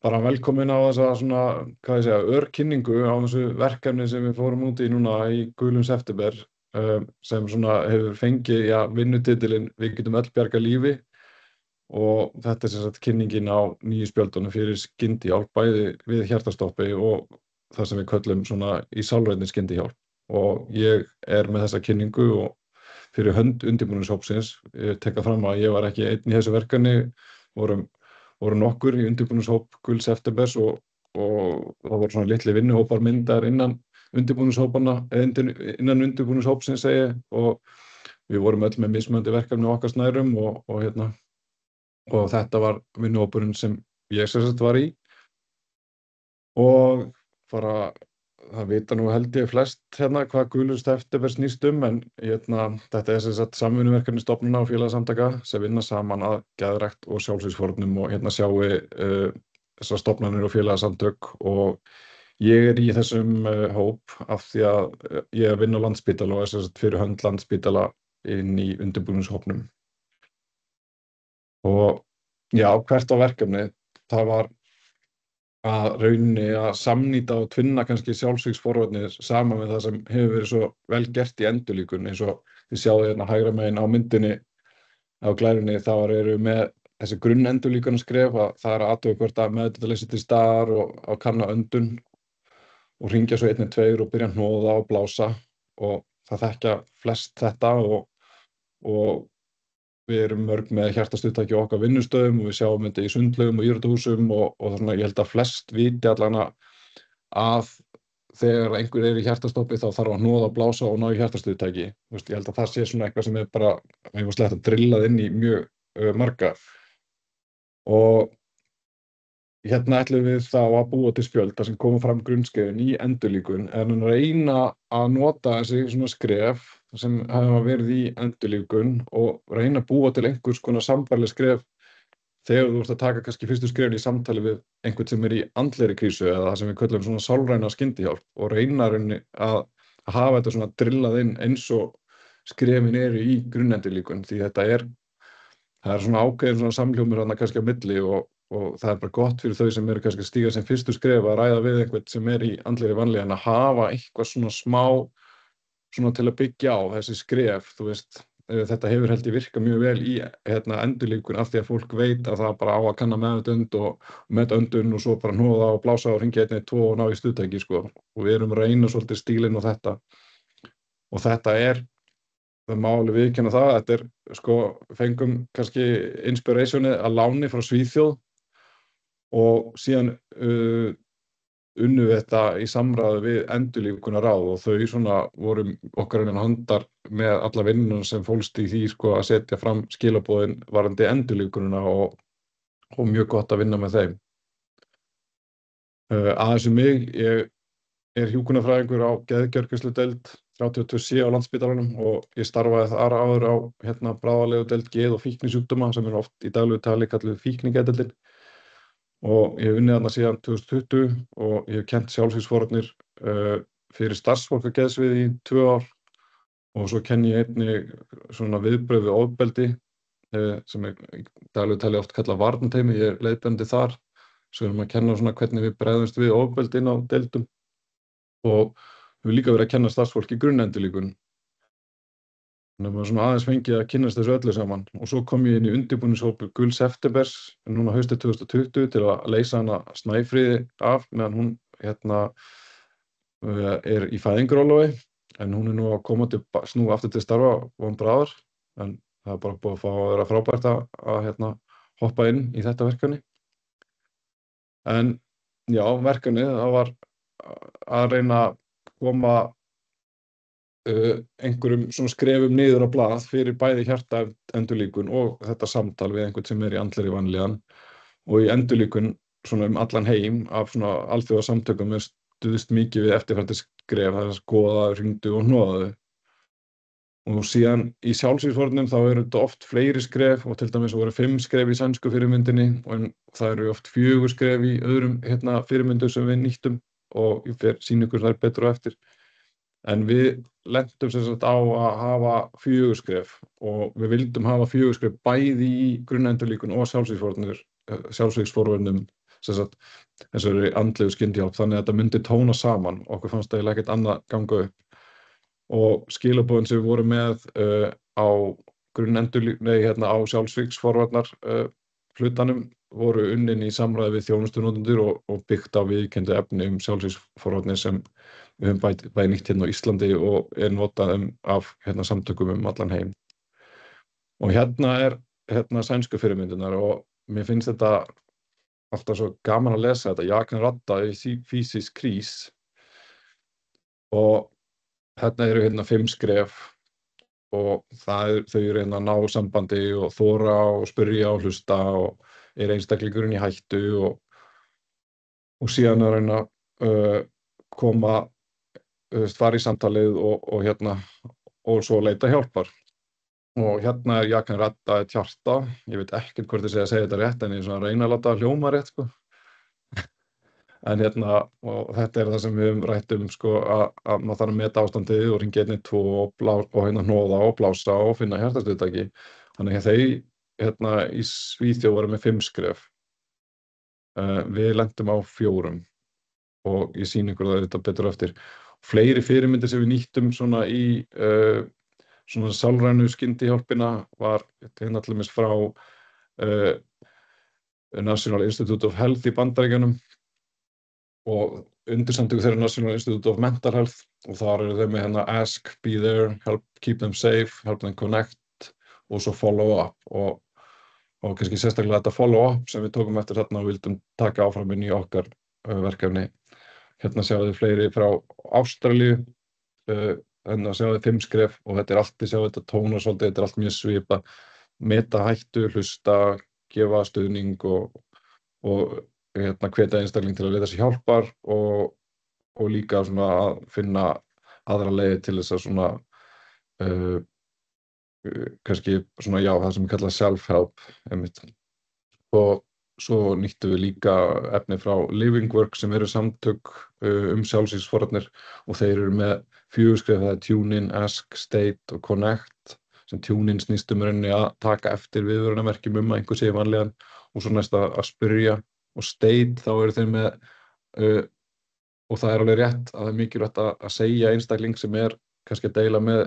Bara velkomin á þessa svona, hvað ég segja, örkynningu á þessu verkefni sem við fórum út í núna í Gulum september, sem svona hefur fengið, já, vinnutitilinn Við getum öll bjargað lífi og þetta er sem sagt kynningin á nýju spjöldunum fyrir skyndihjálp, bæði við hjartastoppi og það sem við köllum svona í sálrænni skyndihjálp. Og ég er með þessa kynningu og fyrir hönd undirbúningshópsins, ég tek það fram að ég var ekki einn í þessu verkefni, voru nokkur í undirbúningshóp Guls septembers og það voru svona litli vinnuhópar myndaðir innan undirbúningshópanna, innan undirbúningshópsins segi ég, og við vorum öll með mismunandi verkefni á okkar snærum og þetta var vinnuhópurinn sem ég sem sagt var í og bara það vita nú held ég flest hérna hvað Gulur september snýst en þetta er sem sagt samvinnuverkefni stofnana og félagasamtaka sem vinna saman að geðrækt og sjálfsvígsfórnum og hérna sjáum þessar stofnanir og félagasamtök og ég er í þessum hóp af því að ég vinn á Landspítala og er sem sagt fyrir hönd Landspítala inn í undirbúningshópnum. Og já, hvert á verkefni, það var að rauninni að samnýta og tvinna kannski sjálfsvígsforvarnir saman með það sem hefur verið svo vel gert í endurlíkun eins og þið sjáðu hérna hægra megin á myndinni á glærunni þá eru með þessi grunnendurlíkunarskref að það er að athuga hvort að meðvitundarleysi til staðar og að kanna öndun og hringja svo 112 og byrja að hnoða og blása og það þekkja flest þetta og við erum mörg með hjartastuðtæki á okkar vinnustöðum og við sjáum þetta í sundlaugum og íþróttahúsum og svona ég held að flest viti allan að þegar einhver er í hjartastoppi þá þarf að hnoða, blása og ná í hjartastuðtæki. Ég held að það sé svona eitthvað sem er bara einfaldlega drillað inn í mjög marga. Og hérna ætlum við þá að búa til spjöld þar sem koma fram grunnskefin í endurlíkun en að reyna að nota þessi svona skref sem hafa verið í endurlíkun og reyna að búa til einhvers konar sambærileg skref þegar þú ert að taka kannski fyrstu skrefin í samtali við einhvern sem er í andlegri krísu eða það sem við köllum svona sálræna skyndihjálp og reyna að hafa þetta svona drillað inn eins og skrefin eru í grunnendurlíkun því það er svona ákveðin svona samhljómur þarna kannski á milli og það er bara gott fyrir þau sem eru kannski að stíga sem fyrstu skref að ræða við einhvern sem er í andlegri vanlíðan að hafa eitthvað svona smá svona til að byggja á þessi skref, þú veist, þetta hefur held ég virkað mjög vel í endurlíkun af því að fólk veit að það bara á að kanna meðvitund og meðöndun og svo bara hnoða og blása og hringja 112 og ná í stuðtæki sko og við erum að reyna svolítið stílinn og þetta er það má alveg viðurkenna það, þetta er sko fengum kannski inspirationið að láni frá Svíþjóð og síðan unnu þetta í samráði við endurlíkunarráð og þau svona voru okkar innan handar með alla vinnuna sem fólst í því sko að setja fram skilaboðin varðandi endurlíkunina og mjög gott að vinna með þeim. Aðeins mig, ég er hjúkrunarfræðingur á geðgjörgæsludeild 32C á Landspítalanum og ég starfaði þar áður á bráðalegudeild geð- og fíknisjúkdóma sem oft í daglegu tali kalluð fíknigeðdeildin. Og ég hef unnið þarna síðan 2020 og ég hef kennt sjálfsvígsforvarnir fyrir starfsfólk á geðsviði í 2 ár og svo kenni ég einnig svona viðbrögð við ofbeldi sem í daglegu tali oft kallað varnarteymi, ég er leiðbeinandi þar svo erum að kenna svona hvernig við bregðumst við ofbeldi inn á deildum og við líka verið að kenna starfsfólki grunnendurlíkun. Þannig að maður svona aðeins fengið að kynnast þessu öllu saman og svo kom ég inn í undirbúningshóp Guls septembers núna haustið 2020 til að leysa hana Snæfríði af meðan hún er í fæðingarorlofi en hún er nú að koma snúa aftur til starfa von bráðar en það er bara búið að fá að vera frábært að hoppa inn í þetta verkefni. En já, verkefnið það var að reyna að koma einhverjum svona skrefum niður á blað fyrir bæði hjartaendurlíkun og þetta samtal við einhvern sem er í andlegri vanlíðan og í endurlíkun svona allan heim af svona alþjóðasamtökum stuðst mikið við eftirfarandi skref, það er að skoða, hringdu og hnoðaðu. Og síðan í sjálfsvígsforvarnum þá eru þetta oft fleiri skref og til dæmis voru 5 skref í sænsku fyrirmyndinni og það eru oft 4 skref í öðrum fyrirmyndum sem við nýttum og ég sýni ykkur þær betur á eftir. En við lentum sem sagt á að hafa 4 skref og við vildum hafa 4 skref bæði í grunnendurlíkun og sjálfsvígsforvörnum sem sagt, þessari andlegu skyndihjálp, þannig að þetta myndi tóna saman. Okkur fannst eiginlega ekkert annað ganga upp. Og skilaboðin sem við vorum með á á sjálfsvígsforvarnar hlutanum voru unnin í samræði við þjónustunotendur og byggt á viðurkenndu efni sjálfsvígsforvarnir sem við höfum bæði nýtt hérna á Íslandi og notað af samtökum allan heim. Og hérna sænsku fyrirmyndirnar og mér finnst þetta alltaf svo gaman að lesa þetta. Jag kan ratta i fysisk kris. Og hérna eru 5 skref og þau eru að ná sambandi og þora og spyrja og hlusta og einstaklingurinn í hættu og síðan að reyna koma fara í samtalið og svo leita hjálpar. Og hérna Jag kan ratta ett hjarta. Ég veit ekkert hvort ég segja þetta rétt en ég reyna að láta hljóma rétt sko. En og þetta það sem við höfum rætt sko, að maður þarf að meta ástandið og hringja 112 og hnoða og blása og finna hjartastöðutæki. Þannig að þau í Svíþjóð voru með 5 skref. Við lentum á 4 og ég sýni ykkur það þetta betur eftir. Fleiri fyrirmyndir sem við nýttum svona í svona sálrænu skyndihjálpina var til dæmis frá National Institute of Health í Bandaríkjunum og undirsamtök þeirra National Institute of Mental Health og þar eru þau með ask, be there, help keep them safe, help them connect og svo follow up og kannski sérstaklega þetta follow up sem við tókum eftir þarna og vildum taka áfram inn í okkar verkefni. Hérna sjáum við fleiri frá Ástralíu, sjáum við 5 skref og þetta allt, sjáum þetta tónar svolítið, þetta allt mjög svipað, meta hættu, hlusta, gefa stuðning og hvetja einstakling til að leita sér hjálpar og líka svona að finna aðra leiðir til þess að svona kannski svona það sem við kalla self-help einmitt. Og svo nýttum við líka efni frá Living Work sem eru samtök sjálfsvígsforvarnir og þeir eru með 4 skref, það tune in, ask, state og connect sem tune in snýst rauninni að taka eftir viðvörunarmerkjum að einhver sé vanlíðan og svo næst að spyrja og state þá eru þeir með og það alveg rétt að það mikilvægt að segja einstakling sem kannski að deila með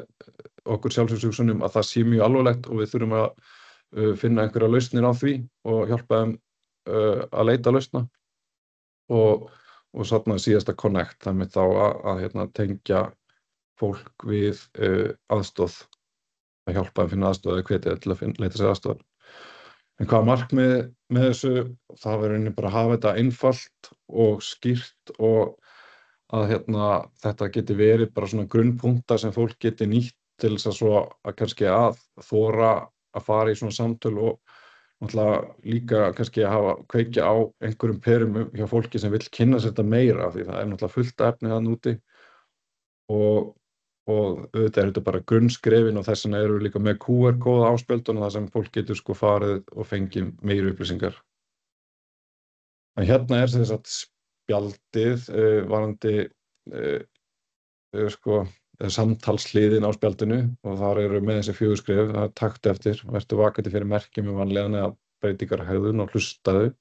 okkur sjálfsvígshugsunum að það sé mjög alvarlegt og við þurfum að finna einhverja lausnir á því og hjálpa þeim að leita lausna og þarna síðasta connect þannig þá að tengja fólk við aðstoð að hjálpa þeim finna aðstoð eða hvetja til að leita sér aðstoðar. En hvað markmið með þessu, það verður bara að hafa þetta einfalt og skýrt og að þetta geti verið bara svona grunnpunktar sem fólk geti nýtt til þess að svo að kannski að þora að fara í svona samtöl og náttúrulega líka kannski að kveikja á einhverjum perum hjá fólki sem vill kynna sér þetta meira því það náttúrulega fullt af efni þarna úti og auðvitað þetta bara grunnskrefin og þess vegna eru við líka með QR-kóða á spjöldunum þar sem fólk getur sko farið og fengið meiri upplýsingar. En hérna sem sagt spjaldið varðandi samtalsliðin á spjaldinu og þar eru með þessi 4 skref, það taktu eftir, vertu vakandi fyrir merkjum vanlíðan eða breytingar á hegðun og hlustaðu.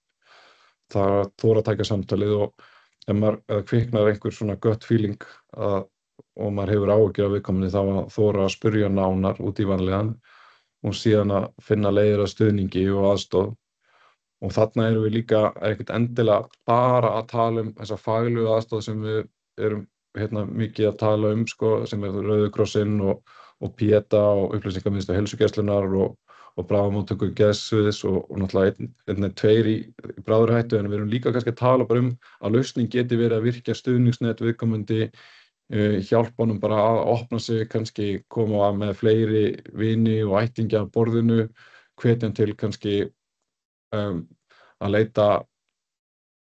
Það þora að taka samtalið og ef kviknar einhver svona gut feeling og maður hefur áhyggjur af viðkomandi þá að þora að spyrja nánar út í vanlíðan og síðan að finna leiðir að stuðningi og aðstoð. Og þarna erum við líka ekkert endilega bara að tala þessa faglegu aðstoð sem við erum mikið að tala sko, sem Rauði krossinn og PETA og upplýsingamiðstöð heilsugæslunnar og bráðamóttöku geðsviðs og náttúrulega 2 í bráðurhættu en við erum líka kannski að tala bara að lausnin geti verið að virkja stuðningsnet viðkomandi hjálpa honum bara að opna sig, kannski koma með fleiri vini og ættingja að borðinu, hvetja hann til kannski að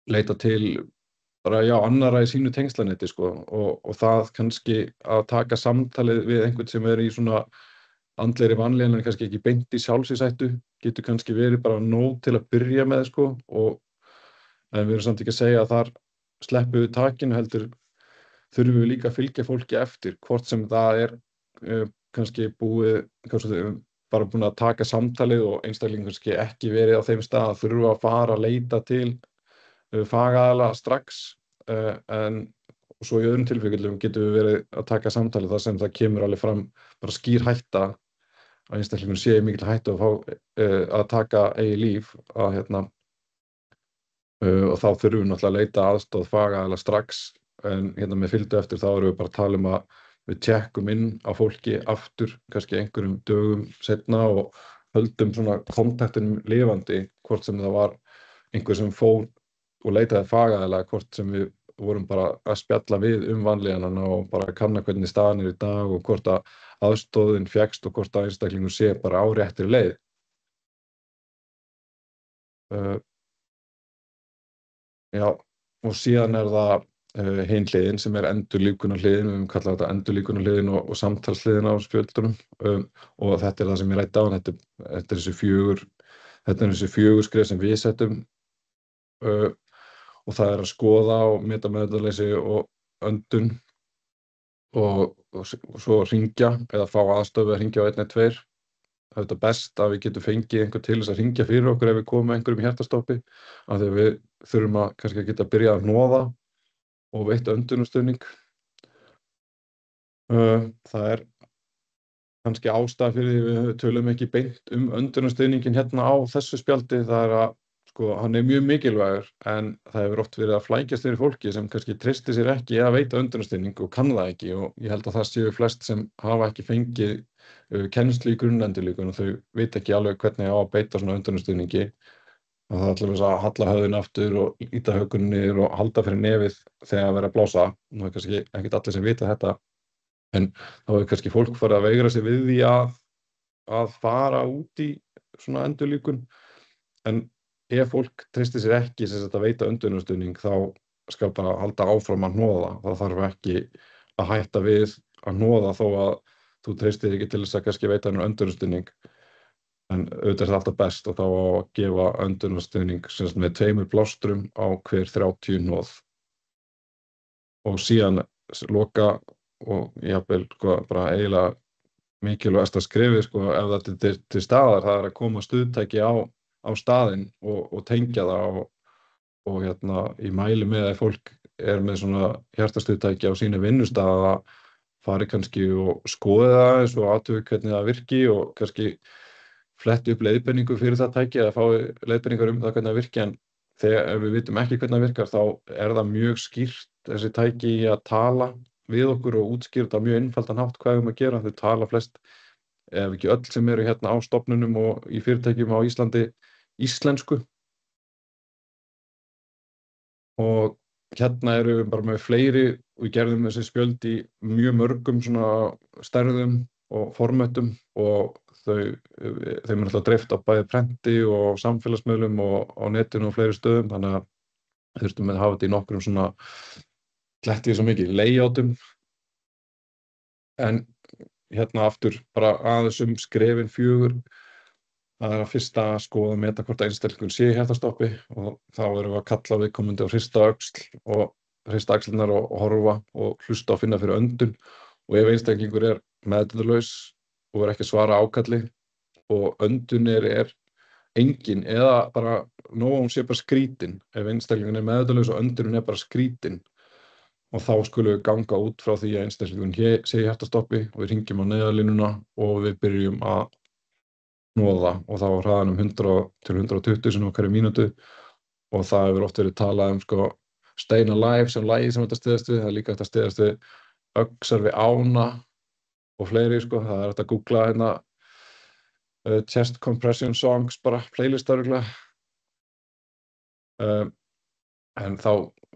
leita til bara annarra í sínu tengslanetti sko og það kannski að taka samtalið við einhvern sem í svona andlegri vanlíðan en kannski ekki beint í sjálfsvígshættu getur kannski verið bara nóg til að byrja með sko en við erum samt ekki að segja að þar sleppum við takinu heldur þurfum við líka að fylgja fólki eftir hvort sem það kannski búið bara búin að taka samtalið og einstaklingur kannski ekki verið á þeim stað að þurfa að fara að leita til fagaðila strax en svo í öðrum tilfellum getum við verið að taka samtalið þar sem það kemur alveg fram bara skýr hætta að einstaklingur sé í mikil hættu að fá að taka eigið líf að og þá þurfum við náttúrulega að leita aðstoð fagaðila strax en með fylgdu eftir þá erum við bara að tala um að við tjekkum inn á fólki aftur kannski einhverjum dögum seinna og höldum svona kontaktinum lifandi hvort sem það var einhver sem fór og leitaði fagaðila hvort sem við vorum bara að spjalla við vanlíðanana og bara kanna hvernig staðan í dag og hvort að aðstoðin fékkst og hvort að einstaklingur sé bara á réttri leið. Já, og síðan það hin hliðin sem endurlíkunarhliðin, við kalla þetta endurlíkunarhliðin og samtalshliðin á spjöldunum og þetta það sem ég ræddi á, þetta þessi fjögur skref sem við settum og það að skoða og meta meðvitundarleysi og öndun og svo hringja eða fá aðstoð við að hringja á 112. Það þetta best að við getum fengið einhver til þess að hringja fyrir okkur ef við komum einhverjum í hjartastoppi af því að við þurfum kannski að geta að byrja að hnoða og veita öndunarstuðning. Það kannski ástæða fyrir því við tölum ekki beint öndunarstuðningin á þessu spjaldi, það að hann mjög mikilvægur en það hefur oft verið að flækjast fyrir fólki sem kannski treystir sér ekki að veita öndunarstuðning og kann það ekki og ég held að það séu flest sem hafa ekki fengið kennslu í grunnendurlíkun og þau vita ekki alveg hvernig á að beita svona öndunarstuðningi og það til þess að halla höfðinu aftur og ýta hökunni niður og halda fyrir nefið þegar verið að blása og það kannski ekkert allir sem vita þetta en þá hefur kannski fólk farið að veigra sig við því að fara út í svona endurlíkun en ef fólk treystir sér ekki að veita öndunarstuðning þá skal bara halda áfram að hnoða. Það þarf ekki að hætta við að hnoða þó að þú treystir ekki til þess að kannski veita öndunarstuðning. En auðvitað það alltaf best og þá að gefa öndunarstuðning með 2 plástrum á hver 30 hnoð. Og síðan loka og jafnvel bara eiginlega mikilvægasta skrefið ef það er til staðar það að koma stuðtæki á staðinn og tengja það og ég mæli með að fólk með svona hjartastuðtæki á sínu vinnustað að fari kannski og skoði það eins og athugi hvernig það virki og kannski fletti upp leiðbeiningu fyrir það tæki eða fái leiðbeiningar það hvernig það virki en ef við vitum ekki hvernig það virkar þá það mjög skýrt þessi tæki að tala við okkur og útskýra þetta mjög einfaldan hátt hvað við að gera. Þau tala flest ef ekki öll sem eru á stofnunum og í fyrirtækjum á Íslandi íslensku og erum við bara með fleiri og við gerðum þessi spjöld í mjög mörgum svona stærðum og formatum og þeim alltaf dreift á bæði prenti og samfélagsmiðlum og á netinu og fleiri stöðum þannig að þurftum að hafa þetta í nokkrum svona kletti svo mikið layoutum en aftur bara aðeins skrefin 4 það að fyrsta að skoða og meta hvort einstaklingur sé í hjartastoppi og þá erum við að kalla viðkomandi og hrista öxl og hrista axlirnar og horfa og hlusta og finna fyrir öndun og ef einstaklingur meðvitundarlaus og ekki að svara ákalli og öndun engin eða bara nóg að hún sé bara skrítin ef einstaklingur meðvitundarlaus og öndunin bara skrítin og þá skulum við ganga út frá því að einstaklingur sé í hjartastoppi og við hringjum á neyðarlínuna og við byrjum að hnoða og þá á hraðanum 100 til 120 sinnum á hverju mínútu og það hefur oft verið talað Staying Alive sem lagi sem þetta styðast við, það líka hægt að styðast við öxar við ána og fleiri það hægt að googla chest compression songs bara playlist örugglega en þá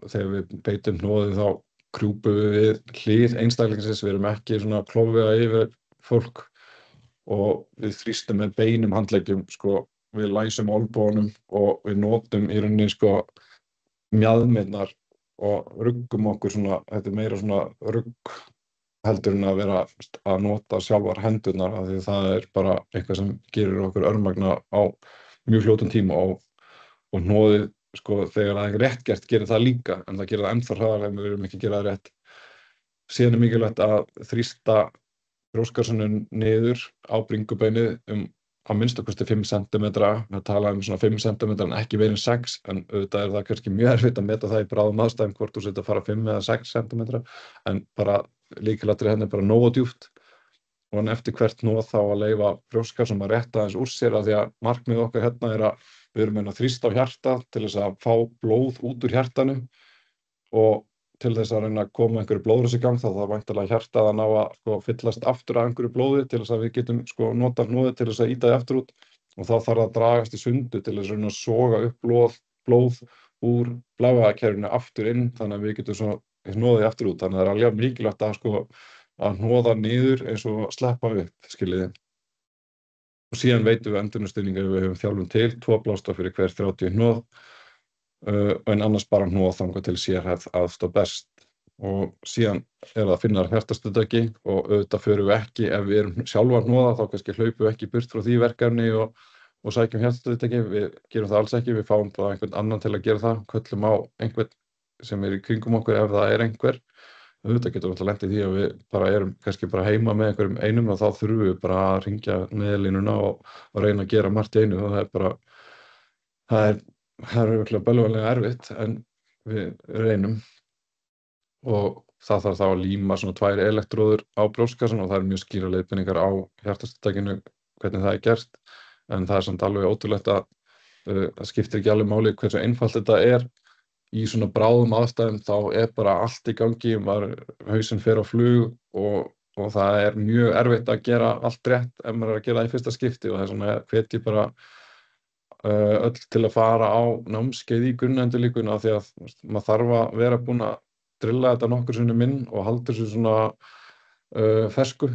þegar við beitum hnoði þá krjúpum við hlið einstaklingsins, við erum ekki svona klofvega yfir fólk og við þrýstum með beinum handleggjum við læsum olnbogunum og við notum í rauninni mjaðmirnar og ruggum okkur svona, þetta meira svona rugg heldur en að vera að nota sjálfar hendurnar af því það bara eitthvað sem gerir okkur örmagna á mjög fljótum tíma og hnoðið þegar það rétt gert gerir það líka en það gerir það ennþá hraðar ef við erum ekki að gera það rétt. Síðan mikilvægt að þrýsta brjóstkassanum niður á bringubeinið að minnsta kosti 5 sentimetra, við tala svona 5 sentimetra en ekki meira en 6, en auðvitað það kannski mjög erfitt að meta það í bráðum aðstæðum hvort þú að fara 5 eða 6 sentimetra, en bara lykilatriði hérna bara nógu djúpt og en eftir hvert hnoð þá að leyfa brjóskar sem að rétta aðeins úr sér af því að markmið okkar hérna að við erum að þrýsta á hjarta til þess að fá blóð út úr hjartanu og til þess að reyna að koma einhverju blóðrás í gang þá þarf væntanlega hjartað að ná að fyllast aftur af einhverju blóði til þess að við getum nota hnoðið til þess að ýta því aftur út og þá þarf að dragast í sundu til þess að soga upp blóð úr blæðvakerfinu aftur inn þannig að við getum hnoðið aftur út þannig að það er alveg mikilvægt að hnoða niður eins og sleppa upp skiljiði og síðan veitum við endurstuðning ef við höfum þjálfun til 2 blástur fyrir hver 30 hnoð en annars bara hnoð þangað til sérhæfð aðstoð best og síðan það að finna hjartastöðtæki og auðvitað förum við ekki ef við erum sjálfa að hnoða þá kannski hlaupum við ekki burt frá því verkefni og sækjum hjartastöðtæki, við gerum það alls ekki, við fáum bara einhvern annan til að gera það, köllum á einhvern sem í kringum okkur ef það einhver auðvitað getur alltaf lent í því að við bara erum kannski bara heima með einhverjum einum og þá þurfum við bara að hringja neyðarlínuna og reyna að gera margt í einu og það er virkilega bölvanlega erfitt en við reynum og það þarf þá að líma svona 2 elektróður á brjóstkassann og það mjög skýrar leiðbeiningar á hjartastöðtækinu hvernig það gert en það samt alveg ótrúlegt að það skiptir ekki alveg máli hversu einfalt þetta í svona bráðum aðstæðum þá bara allt í gangi hausinn fer á flug og það mjög erfitt að gera allt rétt ef maður að gera það í fyrsta skipti og það svona hvet ég bara öll til að fara á námskeið í grunnendurlíkun af því að maður þarf að vera búinn að drilla þetta nokkur sinnum inn og halda þessu svona fersku.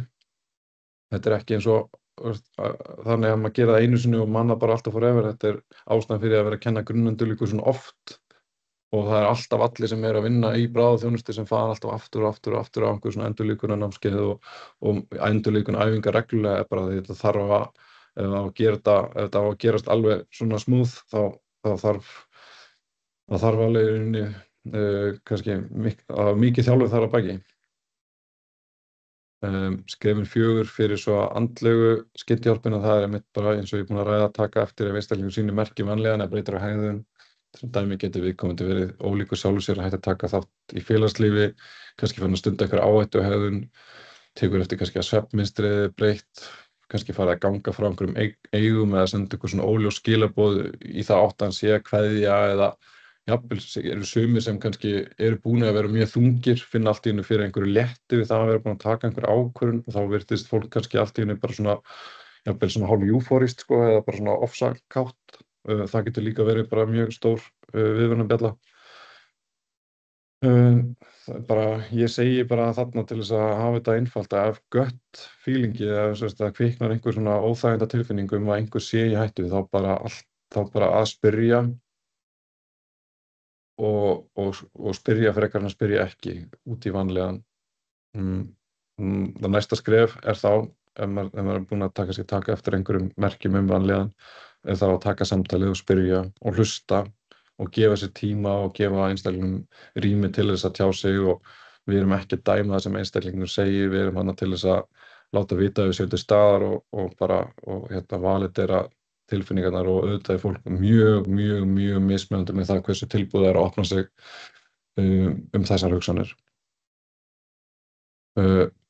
Þetta ekki eins og þannig að maður gera það einu sinni og manna bara alltaf forever. Þetta ástæðan fyrir að vera að kenna grunnendurlíkun svona oft og það alltaf allir sem að vinna í bráðaþjónustu sem fara alltaf aftur á einhver svona endurlíkunarnámskeið og endurlíkunæfingar reglulega bara því þetta þarf ef það á að gerast alveg svona smooth þá þarf alveg kannski mikið þjálfun þar að baki. Skrefin 4 fyrir svo andlegu skyndihjálpina það einmitt bara eins og ég búinn að ræða að taka eftir ef einstaklingur sýnir merki vanlíðan eða breytir á hegðun. Sem dæmi getur viðkomandi verið ólíkur sjálfum sér að hætta að taka þátt í félagslífi, kannski fann að stunda einhver áhættuhegðun, tekur eftir kannski að svefnmynstrið breytt, kannski farið að ganga frá einhverjum eigum eða senda einhver svona óljós skilaboð í það átt að hann sé að kveðja eða jafnvel eru sumir sem kannski eru búin að vera mjög þungir, finna allt í einu fyrir einhverju létti við það að vera búin að taka einhver ákvörðun og þá virtist fólk kannski allt í einu bara svona jafnvel svona hálf eufórískt eða bara svona ofsakátt. Það getur líka verið bara mjög stór viðvörunarbjalla. Ég segi bara þarna til þess að hafa þetta einfalt að ef gut feelingi eða það kviknar einhver svona óþæginda tilfinning að einhver sé í hættu þá bara að spyrja og spyrja frekar en að spyrja ekki út í vanlíðan. Það næsta skref þá ef maður búinn að taka eftir einhverjum merkjum vanlíðan þá að taka samtalið og spyrja og hlusta og gefa sér tíma og gefa einstaklingnum rými til þess að tjá sig og við erum ekki að dæma það sem einstaklingur segir, við erum þarna til þess að láta vita ef við séum til staðar og validera tilfinningarnar og auðvitað fólk mjög mismunandi með það hversu tilbúið að opna sig þessar hugsanir.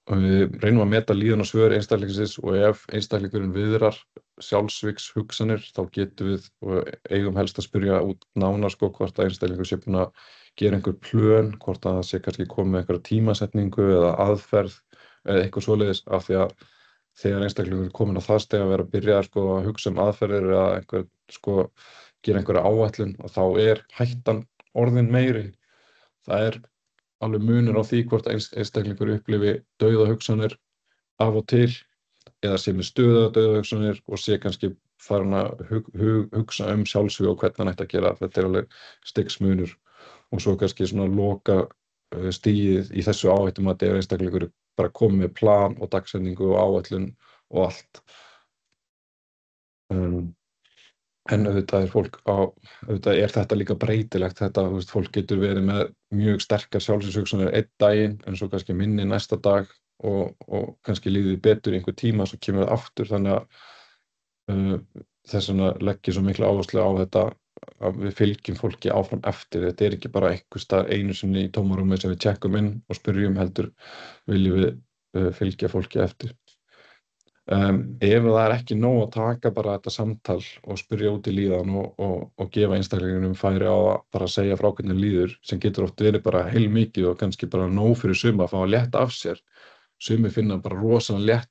Við reynum að meta líðan og svör einstaklingsins og ef einstaklingurinn viðrar sjálfsvíks hugsanir þá getum við og eigum helst að spyrja út nánar hvort að einstaklingur sé búinn að gera einhver plön, hvort að það sé kannski komið með einhverja tímasetningu eða aðferð eða eitthvað svoleiðis af því að þegar einstaklingur komin á það stigi að vera að byrja að hugsa aðferðir eða gera einhverja áætlun og þá hættan orðin meiri. Það alveg munur á því hvort einstaklingur upplifi dauðahugsanir af og til eða sé með stöðugar dauðahugsanir og sé kannski farin að hugsa sjálfsvíg og hvernig hann ætti að gera. Þetta alveg stigsmunur og svo kannski svona loka stigið í þessu áhættumati ef einstaklingur bara komið með plan og dagsetningu og áætlun og allt. En auðvitað auðvitað þetta líka breytilegt, fólk getur verið með mjög sterkar sjálfsvígshugsanir einn daginn en svo kannski minni næsta dag og kannski líður betur í einhver tíma svo kemur það aftur þannig Þess vegna legg ég svo mikla áherslu á þetta að við fylgjum fólki áfram eftir. Þetta er ekki bara einhvers staðar einu sinni í tómarúmi sem við tjekkum inn og spyrjum heldur viljum við fylgja fólki eftir. Ef það er ekki nóg að taka bara þetta samtal og spyrja út í líðan og gefa einstaklingunum færi á að bara segja frá hvernig líður, sem getur oft verið bara heilmikið og kannski bara nóg fyrir suma að fá að létta af sér. Sumir finna bara rosalega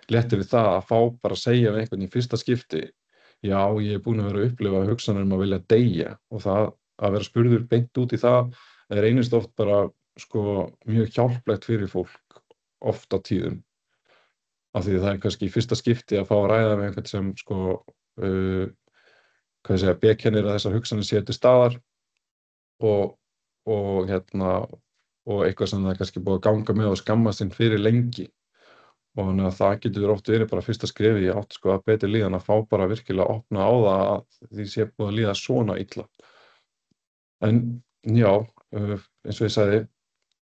létti við það að fá bara að segja við einhvern í fyrsta skipti, já, ég er búin að vera að upplifa hugsanir að vilja deyja, og það að vera spurður beint út í það reynist oft bara sko mjög hjálplegt fyrir fólk oft á tíðum. Af því það er kannski í fyrsta skipti að fá að ræða með einhvern sem sko, bekennir að þessar hugsanir séu til staðar og eitthvað sem það er kannski búið að ganga með og skammast sín fyrir lengi. Og þannig að það getur oft verið bara fyrsta skrefið í átt sko að betri líðan, að fá bara virkilega að opna á það að því sé búið að líða svona illa. En já, eins og ég sagði,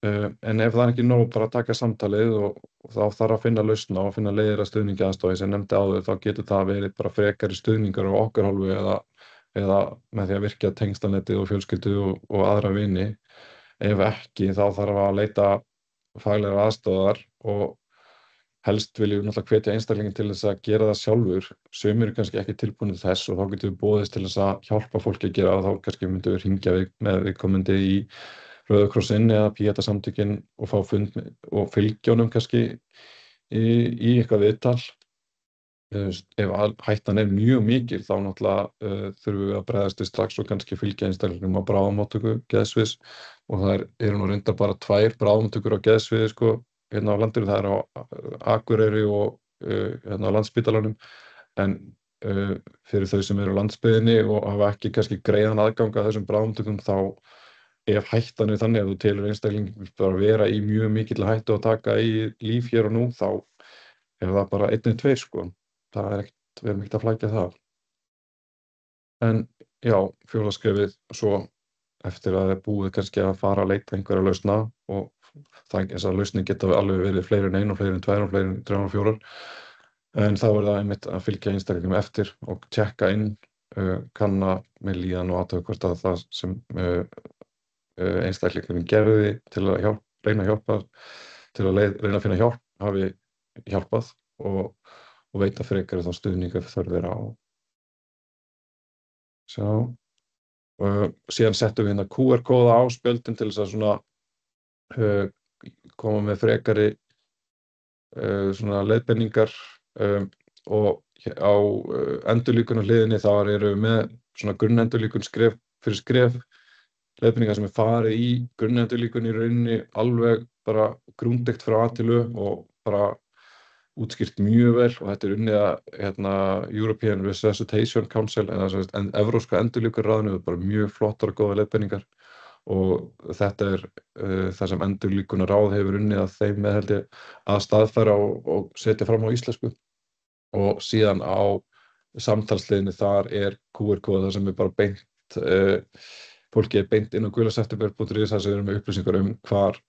en ef það er ekki nóg bara að taka samtalið og þá þarf að finna lausna og finna leiðir að stuðningi aðstoði sem nefndi áður, þá getur það verið bara frekari stuðningar á okkar hálfu eða með því að virkja tengslanettið og fjölskyldu og aðra vini. Ef ekki, þá þarf að leita faglegrar aðstoðar og helst viljum við náttúrulega hvetja einstaklingin til þess að gera það sjálfur. Sumir eru kannski ekki tilbúnir til þess og þá getum við boðist til þess að hjálpa fólki að gera það, þá kannski myndum við hringja með viðkomandi í Rauða krossinn eða Pieta-samtökin og fá fund og fylgja honum kannski í eitthvað viðtal. Ef hættan er mjög mikil þá náttúrulega þurfum við að bregðast við strax og kannski fylgja einstaklingum á bráðamóttöku geðsviðs, og það eru nú reyndar bara 2 bráðamóttökur á geðsviði sko hérna á landinu. Það er á Akureyri og hérna á Landspítalanum, en fyrir þau sem eru á landsbyggðinni og hafa ekki kannski greiðan aðgang að þessum bráðamóttökum, þá ef hættan er þannig að þú telur einstakling bara vera í mjög mikill hættu að taka í líf hér og nú, þá er það bara 1 eða 2 sko. Það er ekkert, við erum ekkert að flækja það. En já, 4. skrefið svo eftir að það er búið kannski að fara að leita einhverja lausna, og þessar lausnir geta alveg verið fleiri en 1 og fleiri en 2 og fleiri en 3 og 4, en þá er það einmitt að fylgja einstaklingum eftir og tjekka inn, kanna með líðan og athuga hvort að það sem einstaklingurinn gerði til að reyna að hjálpa, til að reyna að finna hjálp, hafi hjálpað og veita frekari þá stuðning ef þörf er á. Síðan settum við hérna QR-kóða á spjöldin til þess að svona koma með frekari svona leiðbeiningar, og á endurlíkunarhliðinni þar eru við með svona grunnendurlíkun skref fyrir skref, leiðbeiningar sem er farið í grunnendurlíkun í rauninni alveg bara grúndegt frá A til Ö og bara útskýrt mjög vel, og þetta er unnið að European Resuscitation Council en evrópska endurlíkunarráðinu, bara mjög flottar og góðar leiðbeiningar, og þetta er það sem endurlíkunarráð hefur unnið að þeim með held ég að staðfæra og setja fram á íslensku. Og síðan á samtalsliðinni þar er QR-kóða þar sem er bara beint, fólki er beint inn á gulaseptember.is þar sem við erum með upplýsingar hvar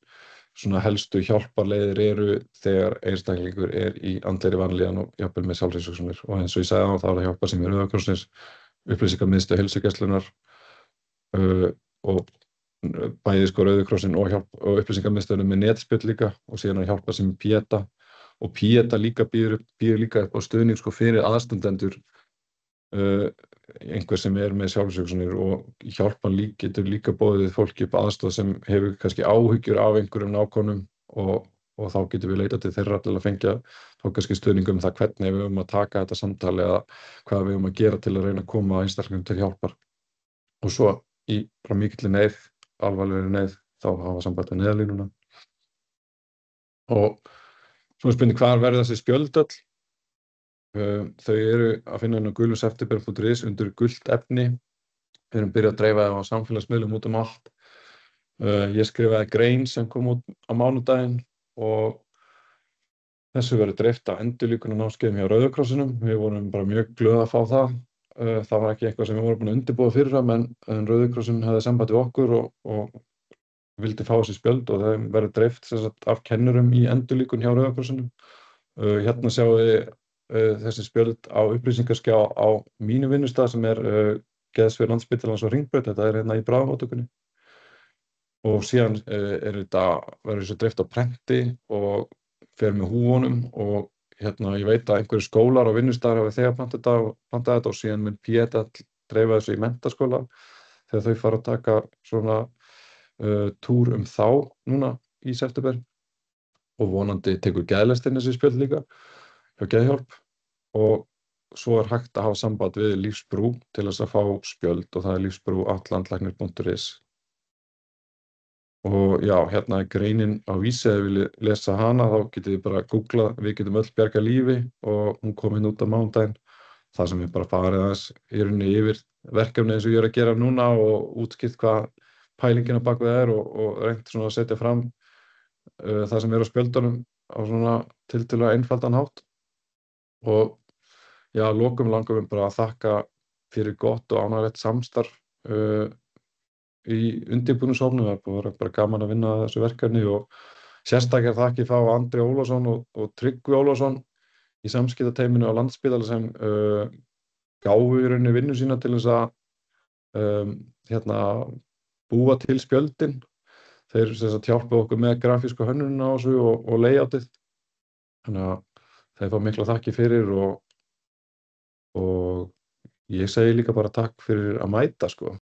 svona helstu hjálparleiðir eru þegar einstaklingur er í andlegri vanlíðan og jafnvel með sjálfsvígshugsanir. Og eins og ég sagði á, þá er það hjálpar sem er Rauða krossins, upplýsingamiðstöð heilsugæslunnar, og bæði sko Rauði krossinn og upplýsingamiðstöðunum með netspjöll líka, og síðan er hjálpar sem Pieta, og Pieta líka býður líka upp á stuðning sko fyrir aðstandendur einhver sem er með sjálfsvígshugsanir, og hjálpan getur líka boðið fólki upp aðstoð sem hefur kannski áhyggjur af einhverjum nákomnum, og þá getum við leitað til þeirra til að fengja þá kannski stuðning það hvernig við höfum að taka þetta samtali eða hvað við höfum að gera til að reyna að koma einstaklingum til hjálpar. Og svo í bara mikilli neyð, alvarlegri neyð, þá hafa samband við Neyðarlínuna. Og svo er spurning, hvar verða þessi spjöld öll? Þau eru að finna inn á guluseptember.is undir gult efni. Við erum byrjað að dreifa það á samfélagsmiðlum út allt. Ég skrifaði grein sem kom út á mánudaginn, og þessu verður dreift á endurlíkunarnámskeiðum hjá Rauða krossinum. Við vorum bara mjög glöð að fá það. Það var ekki eitthvað sem við vorum búin að undirbúa fyrirfram, en Rauði krossinn hafði samband við okkur og vildi fá þessi spjöld, og þeim verður dreift af kennurum í endurlíkun hjá Rauða krossinum. Hérna sjáum við þessi spjöld á upplýsingaskjá á mínu vinnustað sem geðsvið Landspítalans á Hringbraut, þetta hérna í bráðamóttökunni. Og síðan verður þessu dreift á prenti og fer með húfunum og ég veit að einhverju skólar og vinnustaðar hafa þegar pantað þetta og síðan mun Pétall dreifa þessu í menntaskóla þegar þau fara að taka svona túr þá núna í september og vonandi tekur Geðlestin þessi spjöld líka hjá Geðhjálp og svo hægt að hafa samband við Lífsbrú til þess að fá spjöld og það er lífsbrú@landlæknir.is. Og já, hérna er greinin á Vísi, ef þið viljið lesa hana þá getið þið bara googlað Við getum öll bjargað lífi og hún kom út á mánudaginn. Það sem ég bara farið aðeins í rauninni yfir verkefni eins og ég að gera núna og útskýrt hvað pælingin á bak við og reynt svona að setja fram það sem á spjöldunum á svona tiltölulega einfaldan hátt. Og já, að lokum langar við bara að þakka fyrir gott og ánægjulegt samstarf í undirbúningshópnum. Það er búið að vera bara gaman að vinna að þessu verkefni og sérstaklega þakkir þá Andri Ólafsson og Tryggvi Ólafsson í samskiptateyminu á Landspítala sem gáfu í rauninni vinnu sína til þess að búa til spjöldin. Þeir hjálpuðu okkur með grafísku hönnunina á þessu og layoutið. Þannig að þeir fá mikla þakkir fyrir og ég segi líka bara takk fyrir að mæta sko.